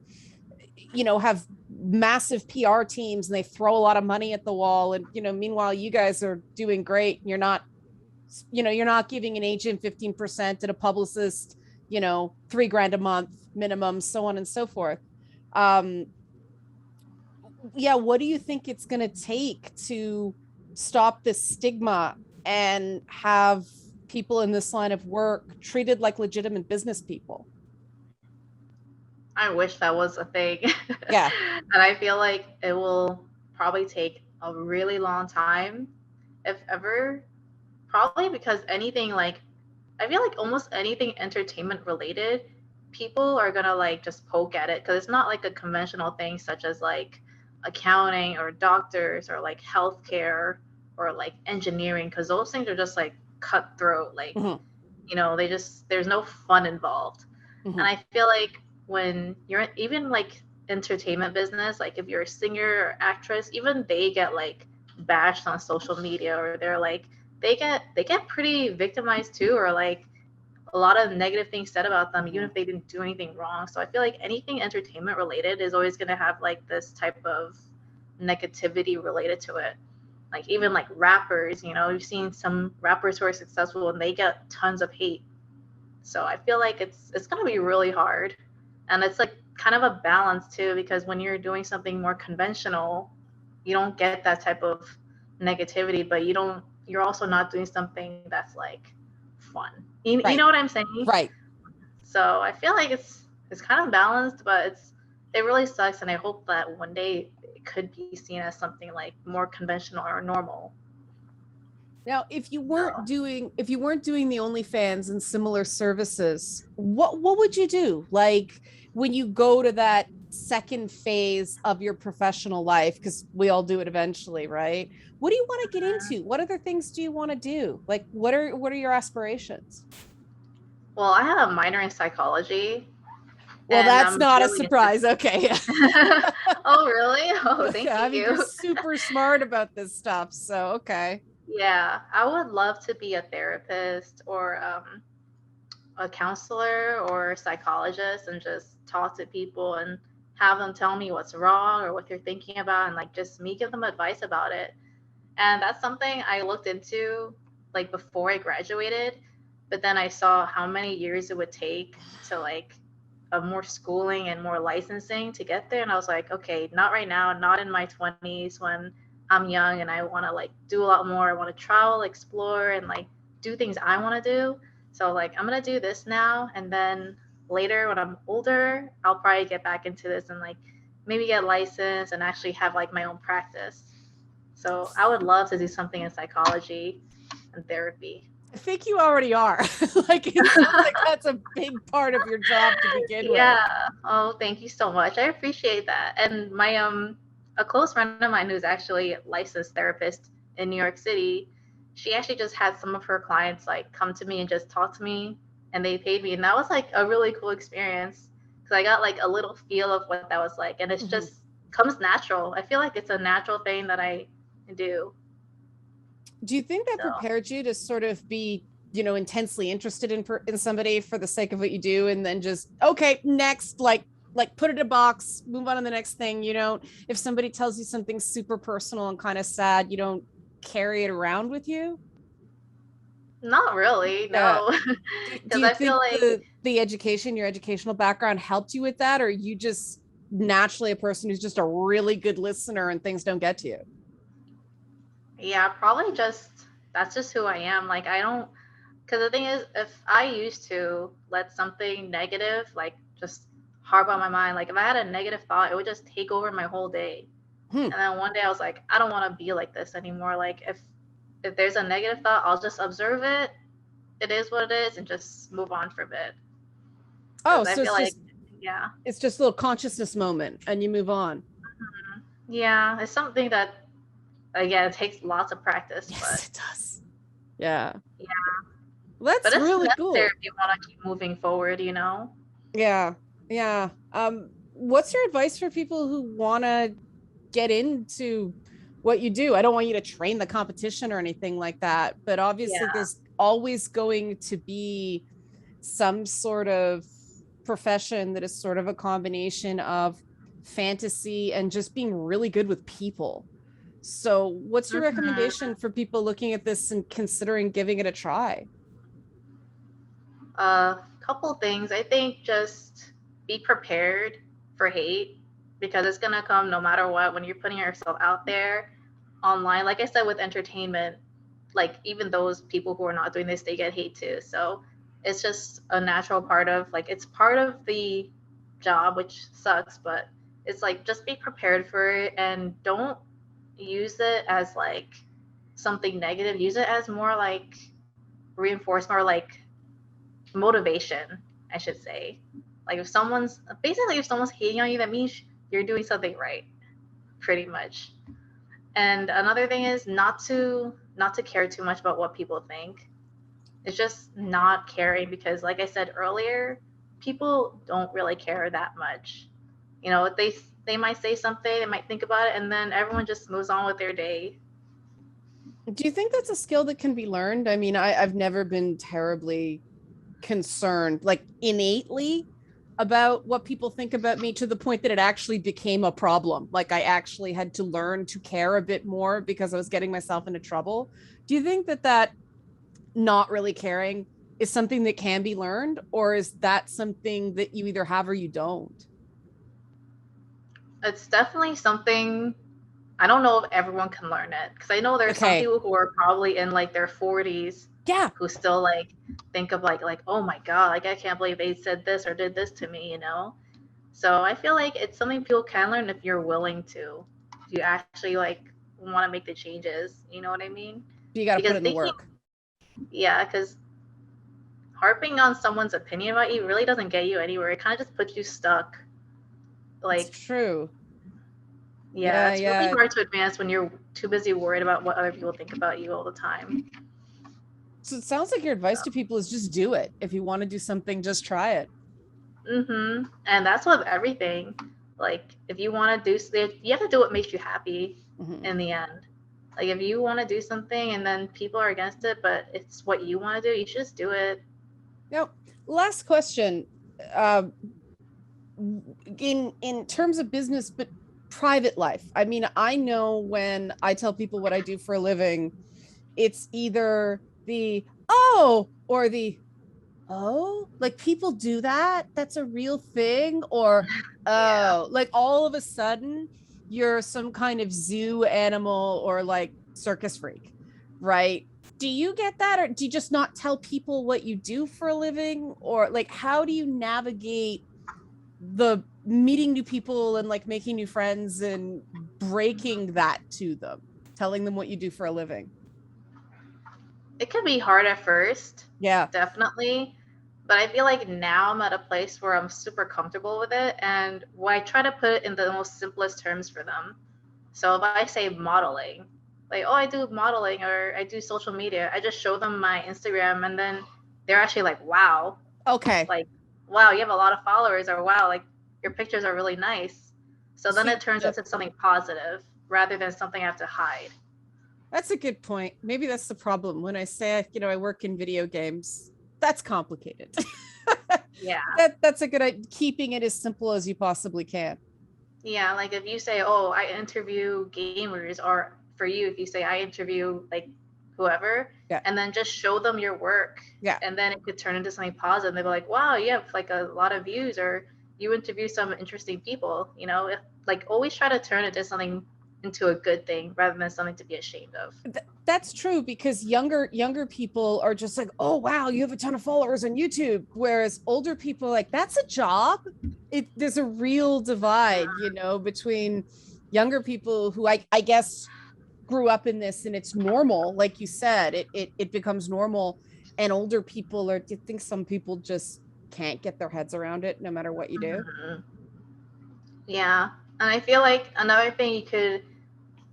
have massive PR teams and they throw a lot of money at the wall. And, meanwhile, you guys are doing great. And you're not giving an agent 15% and a publicist, $3,000 a month minimum, so on and so forth. Um, yeah. What do you think it's going to take to stop this stigma and have people in this line of work treated like legitimate business people? I wish that was a thing. Yeah. And I feel like it will probably take a really long time, if ever. Probably because anything like, I feel like almost anything entertainment related, people are gonna like just poke at it because it's not like a conventional thing such as like accounting or doctors or like healthcare or like engineering, because those things are just like cutthroat. Like, Mhm. there's no fun involved. And Mhm. I feel like when you're even like entertainment business, like if you're a singer or actress, even they get like bashed on social media, or they're like they get pretty victimized too, or like a lot of negative things said about them, even if they didn't do anything wrong. So I feel like anything entertainment related is always going to have like this type of negativity related to it. Like even like rappers, you've seen some rappers who are successful and they get tons of hate. So I feel like it's going to be really hard. And it's like kind of a balance too, because when you're doing something more conventional, you don't get that type of negativity, but you're also not doing something that's like fun. You Right. know what I'm saying? Right. So I feel like it's kind of balanced, but it really sucks, and I hope that one day it could be seen as something like more conventional or normal. Now, So if you weren't doing the OnlyFans and similar services, what would you do? Like when you go to that second phase of your professional life, because we all do it eventually, right? What do you want to get into? What other things do you want to do? Like what are your aspirations? well, I have a minor in psychology, Well, and that's I'm not a really into surprise. Okay. Oh, really? Oh, thank I mean, you're you. super smart about this stuff. So, okay. Yeah, I would love to be a therapist or a counselor or a psychologist and just talk to people and have them tell me what's wrong or what they're thinking about, and like just me give them advice about it. And that's something I looked into like before I graduated, but then I saw how many years it would take to like more schooling and more licensing to get there. And I was like, okay, not right now, not in my 20s when I'm young and I want to like do a lot more. I want to travel, explore, and like do things I want to do. So like I'm gonna do this now, and then later when I'm older, I'll probably get back into this and like maybe get licensed and actually have like my own practice. So I would love to do something in psychology and therapy. I think you already are. Like it sounds like that's a big part of your job to begin with. Yeah. Oh, thank you so much. I appreciate that. And my a close friend of mine who's actually a licensed therapist in New York City, she actually just had some of her clients like come to me and just talk to me, and they paid me, and that was like a really cool experience because I got like a little feel of what that was like, and it's Mhm. just comes natural. I feel like it's a natural thing that I do. Do you think that So prepared you to sort of be, intensely interested in somebody for the sake of what you do, and then just okay, next, like put it in a box, move on to the next thing. You don't, if somebody tells you something super personal and kind of sad, you don't carry it around with you. not really, Yeah. no, Do because you I feel think like the education, your educational background helped you with that, or you just naturally a person who's just a really good listener and things don't get to you? yeah, probably just that's just who I am. Like I don't, because the thing is, if I used to let something negative like just harp on my mind, like if I had a negative thought, it would just take over my whole day. Hmm. And then one day I was like, I don't want to be like this anymore. Like if there's a negative thought, I'll just observe it. It is what it is, and just move on from it. Oh, Because I so feel like, yeah, it's just a little consciousness moment and you move on. yeah, it's something that again it takes lots of practice, Yes, but it does. Yeah. yeah, Well, but that's it's really necessary cool. if you want to keep moving forward. Yeah. Yeah. What's your advice for people who want to get into what you do? I don't want you to train the competition or anything like that, but obviously Yeah. there's always going to be some sort of profession that is sort of a combination of fantasy and just being really good with people. So what's your recommendation for people looking at this and considering giving it a try? A couple things. I think just be prepared for hate because it's gonna come no matter what when you're putting yourself out there online. Like I said, with entertainment, like even those people who are not doing this, they get hate too. So it's just a natural part of like it's part of the job, which sucks, but it's like just be prepared for it and don't use it as like something negative. Use it as more like reinforcement or like motivation, I should say. Like if someone's hating on you, that means you're doing something right, pretty much. And another thing is not to care too much about what people think. It's just not caring because like I said earlier, people don't really care that much. You know, they might say something, they might think about it, and then everyone just moves on with their day. Do you think that's a skill that can be learned? I mean, I've never been terribly concerned, like innately, about what people think about me to the point that it actually became a problem. Like I actually had to learn to care a bit more because I was getting myself into trouble. Do you think that not really caring is something that can be learned, or is that something that you either have or you don't? It's definitely something. I don't know if everyone can learn it because I know there's some Okay. people who are probably in like their 40s Yeah. who still like think of like oh my god, like I can't believe they said this or did this to me, you know. So I feel like it's something people can learn if you're willing to. If you actually like want to make the changes, you know what I mean? You got to put Because in the thinking, work. yeah, because harping on someone's opinion about you really doesn't get you anywhere. It kind of just puts you stuck. It's Like, true. yeah, Yeah, it's really yeah. hard to advance when you're too busy worried about what other people think about you all the time. So it sounds like your advice to people is just do it. If you want to do something, just try it. And that's with everything. Like, if you want to do, you have to do what makes you happy Mm-hmm. in the end. Like, if you want to do something and then people are against it, but it's what you want to do, you should just do it. Now, last question. Uh, in terms of business, but private life. I mean, I know when I tell people what I do for a living, it's either the oh or the oh, like people do that. That's a real thing. Or Yeah. oh, like all of a sudden you're some kind of zoo animal or like circus freak, right? Do you get that? Or do you just not tell people what you do for a living? Or like, how do you navigate the meeting new people and like making new friends and breaking that to them, telling them what you do for a living? It can be hard at first, Yeah. definitely. But I feel like now I'm at a place where I'm super comfortable with it. And where I try to put it in the most simplest terms for them. So if I say modeling, like, oh, I do modeling or I do social media, I just show them my Instagram and then they're actually like, wow, Okay. like, wow, you have a lot of followers, or wow, like your pictures are really nice. So then So it turns into something positive rather than something I have to hide. that's a good point. Maybe that's the problem. When I say, I work in video games, that's complicated. Yeah. That's a good idea. Keeping it as simple as you possibly can. Yeah. Like if you say, oh, I interview gamers, or for you, if you say, I interview like whoever, Yeah. and then just show them your work, Yeah. and then it could turn into something positive. They'll be like, wow, you have like a lot of views, or you interview some interesting people, you know, if like always try to turn it into something into a good thing rather than something to be ashamed of. That's true because younger people are just like, oh wow, you have a ton of followers on YouTube, whereas older people are like, that's a job. There's a real divide, between younger people who I guess grew up in this and it's normal, like you said, it becomes normal, and older people are. Do you think some people just can't get their heads around it no matter what you do? Mhm. Yeah. And I feel like another thing you could,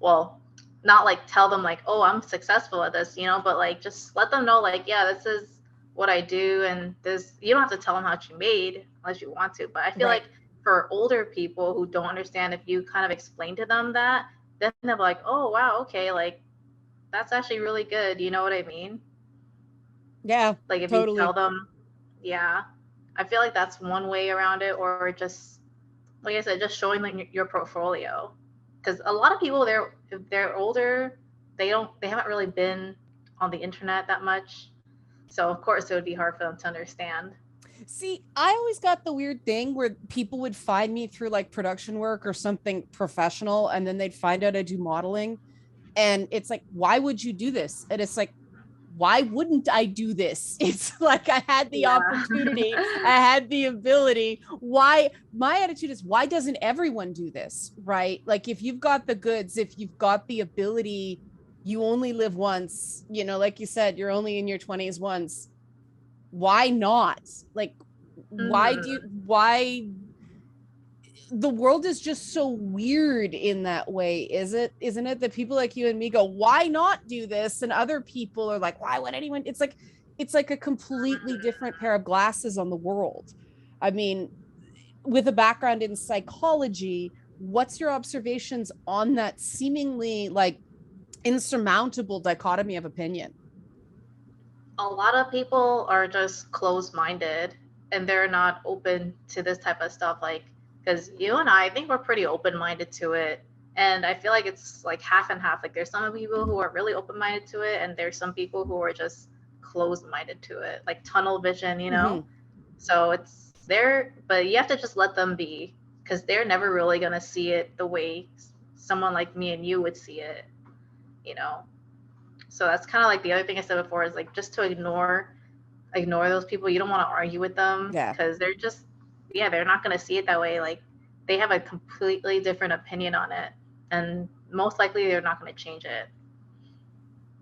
well, not like tell them like, oh, I'm successful at this, but like just let them know like, yeah, this is what I do, and this, you don't have to tell them how much you made unless you want to. But I feel Right. like for older people who don't understand, if you kind of explain to them that, then they're like, oh wow, okay, like that's actually really good. You know what I mean? Yeah, Like if you tell totally. them Yeah, I feel like that's one way around it, or just like I said, just showing like your portfolio. Because a lot of people, if they're older, they haven't really been on the internet that much, so of course it would be hard for them to understand. See, I always got the weird thing where people would find me through like production work or something professional, and then they'd find out I do modeling. And it's like, why would you do this? And it's like, why wouldn't I do this? It's like I had the Yeah. opportunity, I had the ability. Why? My attitude is, why doesn't everyone do this? Right? Like, if you've got the goods, if you've got the ability, you only live once, like you said, you're only in your 20s once. Why not? Like, Mhm. why the world is just so weird in that way, isn't it, that people like you and me go, why not do this, and other people are like, why would anyone? It's like a completely different pair of glasses on the world. I mean, with a background in psychology, what's your observations on that seemingly like insurmountable dichotomy of opinion? A lot of people are just closed-minded, and they're not open to this type of stuff. Like, because you and I think we're pretty open-minded to it, and I feel like it's like half and half. Like, there's some people who are really open-minded to it, and there's some people who are just closed-minded to it, like tunnel vision, you know? Mm-hmm. So it's there, but you have to just let them be, because they're never really gonna see it the way someone like me and you would see it, you know? So that's kind of like the other thing I said before, is like just to ignore those people. You don't want to argue with them, Yeah. because they're just, yeah, they're not going to see it that way. Like, they have a completely different opinion on it, and most likely they're not going to change it.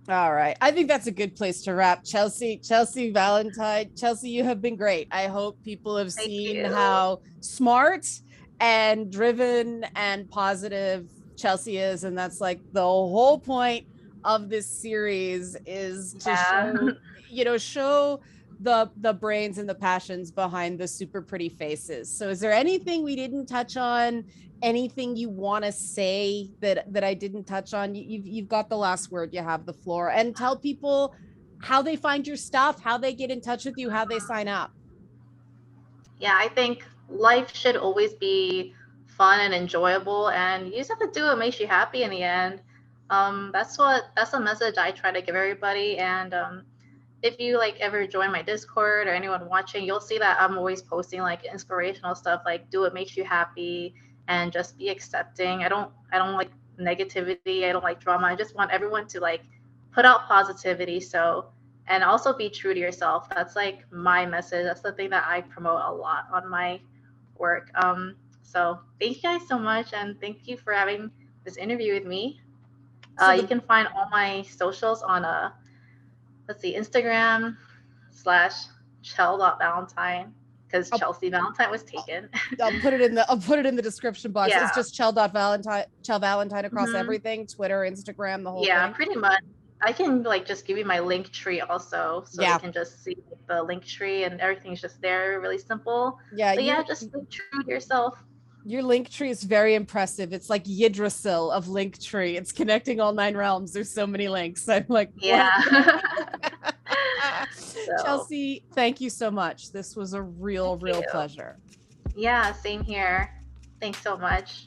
All right. I think that's a good place to wrap. Chelsea Valentine. Chelsea, you have been great. I hope people have Thank seen you. how smart and driven and positive Chelsea is. And that's like the whole point of this series, is to Yeah. show the brains and the passions behind the super pretty faces. So is there anything we didn't touch on? Anything you want to say that I didn't touch on? You've got the last word. You have the floor, and tell people how they find your stuff, how they get in touch with you, how they sign up. Yeah, I think life should always be fun and enjoyable, and you just have to do what makes you happy in the end. That's the message I try to give everybody. And if you like ever join my Discord or anyone watching, you'll see that I'm always posting like inspirational stuff, like do what makes you happy and just be accepting. I don't like negativity. I don't like drama. I just want everyone to like put out positivity. So, and also be true to yourself. That's like my message. That's the thing that I promote a lot on my work. So thank you guys so much, and thank you for having this interview with me. So You the can find all my socials on let's see, Instagram slash Chell.Valentine, because I'll, Chelsea Valentine was taken. I'll put it in the description box. It's Yeah. just Chell Valentine across Hmm. everything, Twitter, Instagram, the whole Yeah, thing. pretty much. I can like just give you my link tree also, so they Yeah. can just see like, the link tree, and everything's just there, really simple. Yeah, But yeah, your just be true to yourself. your link tree is very impressive. It's like Yggdrasil of link tree. It's connecting all 9 realms. There's so many links. I'm like, what? Yeah. So Chelsea, thank you so much. This was a real, thank real you. pleasure. Yeah, same here. Thanks so much.